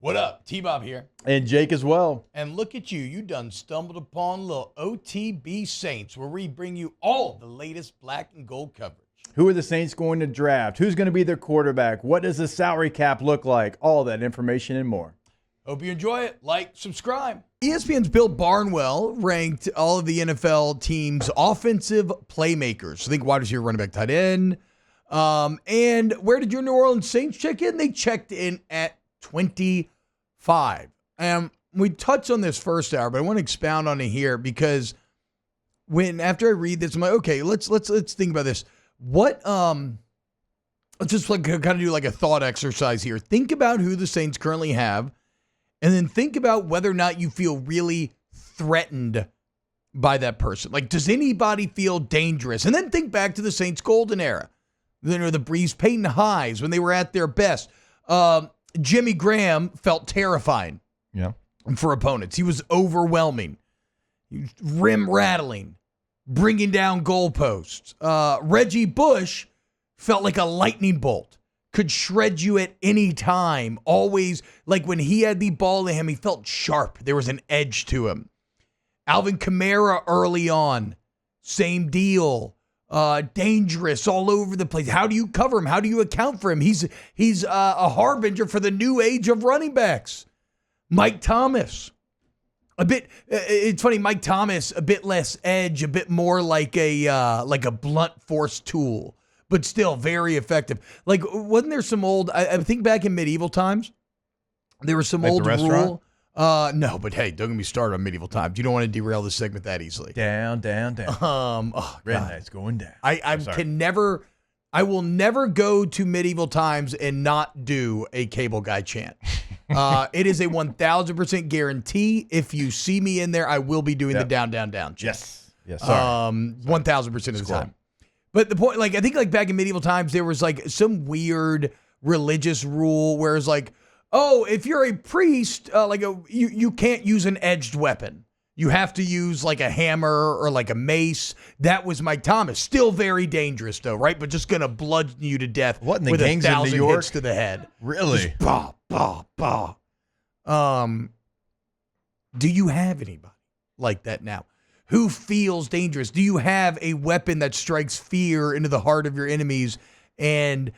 What up? T-Bob here. And Jake as well. And look at you. You done stumbled upon little OTB Saints, where we bring you all the latest black and gold coverage. Who are the Saints going to draft? Who's going to be their quarterback? What does the salary cap look like? All that information and more. Hope you enjoy it. Like, subscribe. ESPN's Bill Barnwell ranked all of the NFL teams' offensive playmakers. So think wide receiver, running back, tight end. And where did your New Orleans Saints check in? They checked in at 25. And we touched on this first hour, but I want to expound on it here because after I read this, I'm like, okay, let's think about this. Let's just kind of do like a thought exercise here. Think about who the Saints currently have, and then think about whether or not you feel really threatened by that person. Like, does anybody feel dangerous? And then think back to the Saints' golden era. The Breeze Payton highs when they were at their best. Jimmy Graham felt terrifying for opponents. He was overwhelming. He was rim rattling, bringing down goalposts. Reggie Bush felt like a lightning bolt. Could shred you at any time. Always, like when he had the ball to him, he felt sharp. There was an edge to him. Alvin Kamara early on, same deal. Dangerous all over the place. How do you cover him? How do you account for him? He's a harbinger for the new age of running backs. Mike Thomas, it's funny. Mike Thomas, a bit less edge, a bit more like a blunt force tool, but still very effective. Like, wasn't there some old? I think back in medieval times, there was some old rule. No, but hey, don't get me started on medieval times. You don't want to derail this segment that easily. Down. Rednecks going down. I will never go to medieval times and not do a cable guy chant. It is a 1,000% guarantee. If you see me in there, I will be doing the down chant. Yes. Sorry. 1,000% of the time. But the point, I think back in medieval times, there was some weird religious rule where it's like, oh, if you're a priest, you can't use an edged weapon. You have to use like a hammer or like a mace. That was Mike Thomas. Still very dangerous though, right? But just gonna bludgeon you to death with a 1,000 hits to the head. Really? Just bah, bah, bah. Do you have anybody like that now? Who feels dangerous? Do you have a weapon that strikes fear into the heart of your enemies? And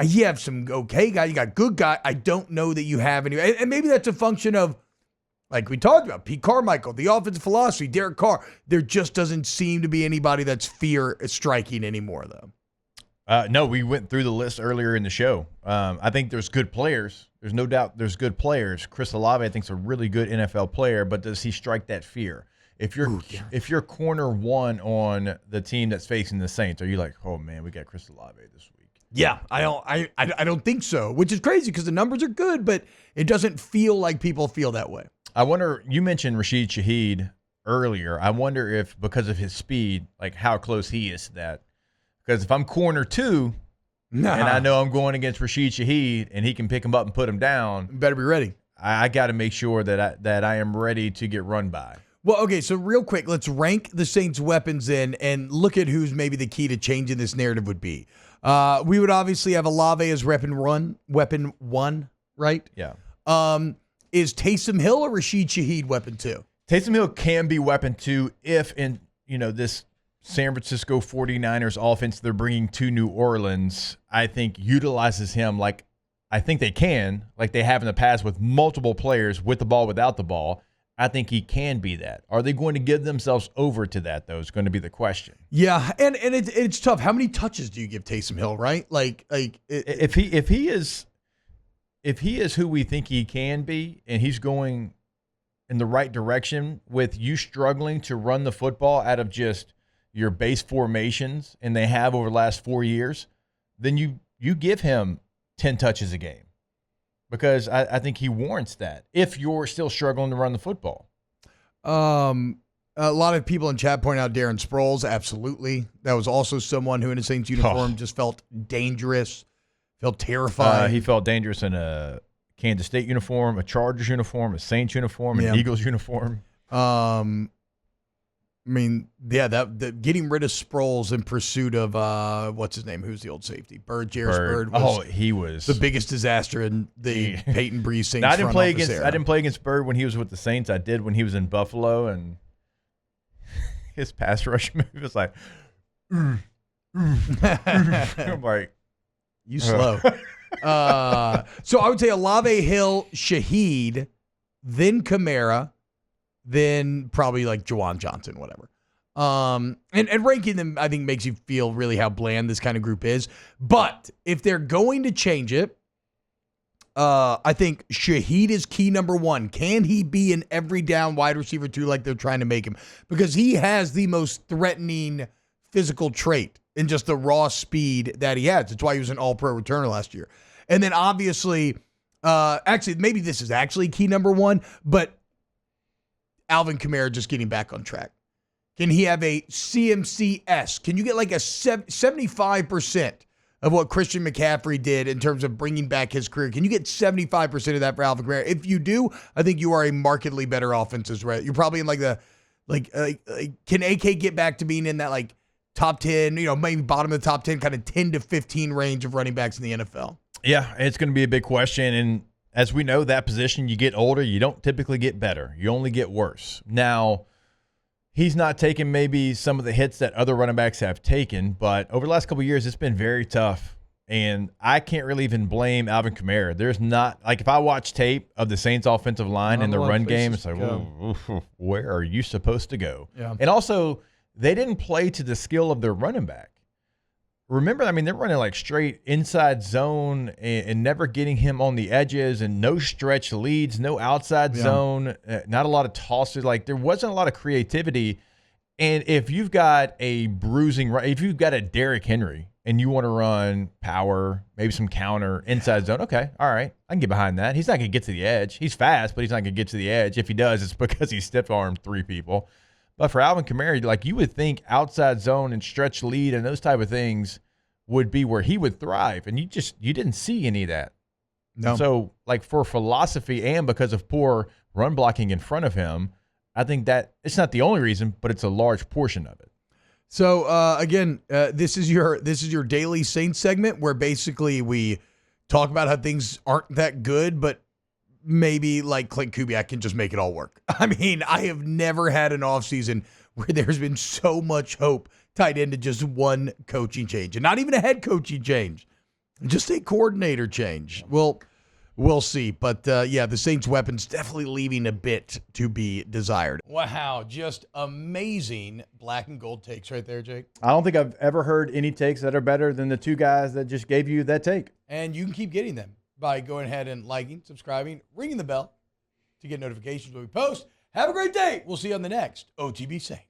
you have some okay guy, you got good guy. I don't know that you have any. And maybe that's a function of, like we talked about, Pete Carmichael, the offensive philosophy, Derek Carr. There just doesn't seem to be anybody that's fear striking anymore, though. No, we went through the list earlier in the show. I think there's good players. There's no doubt there's good players. Chris Olave, I think, is a really good NFL player, but does he strike that fear? If you're corner one on the team that's facing the Saints, are you like, oh man, we got Chris Olave this week? Yeah, I don't think so, which is crazy because the numbers are good, but it doesn't feel like people feel that way. I wonder, you mentioned Rashid Shaheed earlier. I wonder if, because of his speed, like how close he is to that. Because if I'm corner two, and I know I'm going against Rashid Shaheed, and he can pick him up and put him down, you better be ready. I got to make sure that I am ready to get run by. Well, okay, so real quick, let's rank the Saints' weapons in and look at who's maybe the key to changing this narrative would be. We would obviously have Olave as weapon one, right? Yeah. Is Taysom Hill or Rashid Shaheed weapon two? Taysom Hill can be weapon two if in this San Francisco 49ers offense they're bringing to New Orleans, I think utilizes him like I think they can, like they have in the past with multiple players with the ball, without the ball. I think he can be that. Are they going to give themselves over to that, though, is going to be the question. Yeah, and it's tough. How many touches do you give Taysom Hill, right? If he is who we think he can be, and he's going in the right direction with you struggling to run the football out of just your base formations, and they have over the last 4 years, then you give him 10 touches a game. Because I think he warrants that if you're still struggling to run the football. A lot of people in chat point out Darren Sproles. Absolutely. That was also someone who in a Saints uniform just felt dangerous, felt terrified. He felt dangerous in a Kansas State uniform, a Chargers uniform, a Saints uniform, an Eagles uniform. I mean, yeah, getting rid of Sproles in pursuit of what's his name? Who's the old safety? Jairus Byrd. He was the biggest disaster in the Peyton Breeze Saints. I didn't play against Byrd when he was with the Saints. I did when he was in Buffalo, and his pass rush move was like, I'm like, you slow. So I would say Olave, Hill, Shaheed, then Kamara, then probably like Juwan Johnson, whatever. And ranking them, I think, makes you feel really how bland this kind of group is. But if they're going to change it, I think Shaheed is key number one. Can he be an every down wide receiver too, like they're trying to make him? Because he has the most threatening physical trait in just the raw speed that he has. That's why he was an all-pro returner last year. And then obviously, actually, maybe this is actually key number one, but Alvin Kamara just getting back on track. Can he have a CMCS? Can you get like a 75% of what Christian McCaffrey did in terms of bringing back his career? Can you get 75% of that for Alvin Kamara? If you do, I think you are a markedly better offense as well. You're probably in like the, can AK get back to being in that like top 10, maybe bottom of the top 10, kind of 10 to 15 range of running backs in the NFL? Yeah, it's going to be a big question. And as we know, that position, you get older, you don't typically get better. You only get worse. Now, he's not taking maybe some of the hits that other running backs have taken, but over the last couple of years, it's been very tough. And I can't really even blame Alvin Kamara. There's not, like, if I watch tape of the Saints offensive line in the run game, it's like, where are you supposed to go? Yeah. And also, they didn't play to the skill of their running back. Remember, I mean, they're running like straight inside zone and never getting him on the edges, and no stretch leads, no outside zone, not a lot of tosses. Like, there wasn't a lot of creativity. And if you've got a if you've got a Derrick Henry and you want to run power, maybe some counter, inside zone, okay, all right, I can get behind that. He's not going to get to the edge. He's fast, but he's not going to get to the edge. If he does, it's because he stiff-armed 3 people. But for Alvin Kamara, like, you would think outside zone and stretch lead and those type of things would be where he would thrive. And you didn't see any of that. No. So, like, for philosophy and because of poor run blocking in front of him, I think that it's not the only reason, but it's a large portion of it. So, again, this is your daily Saints segment where basically we talk about how things aren't that good, but maybe like Clint Kubiak can just make it all work. I mean, I have never had an offseason where there's been so much hope tied into just one coaching change, and not even a head coaching change, just a coordinator change. We'll see. But yeah, the Saints' weapons definitely leaving a bit to be desired. Wow, just amazing black and gold takes right there, Jake. I don't think I've ever heard any takes that are better than the two guys that just gave you that take. And you can keep getting them by going ahead and liking, subscribing, ringing the bell to get notifications when we post. Have a great day. We'll see you on the next OTB Saints.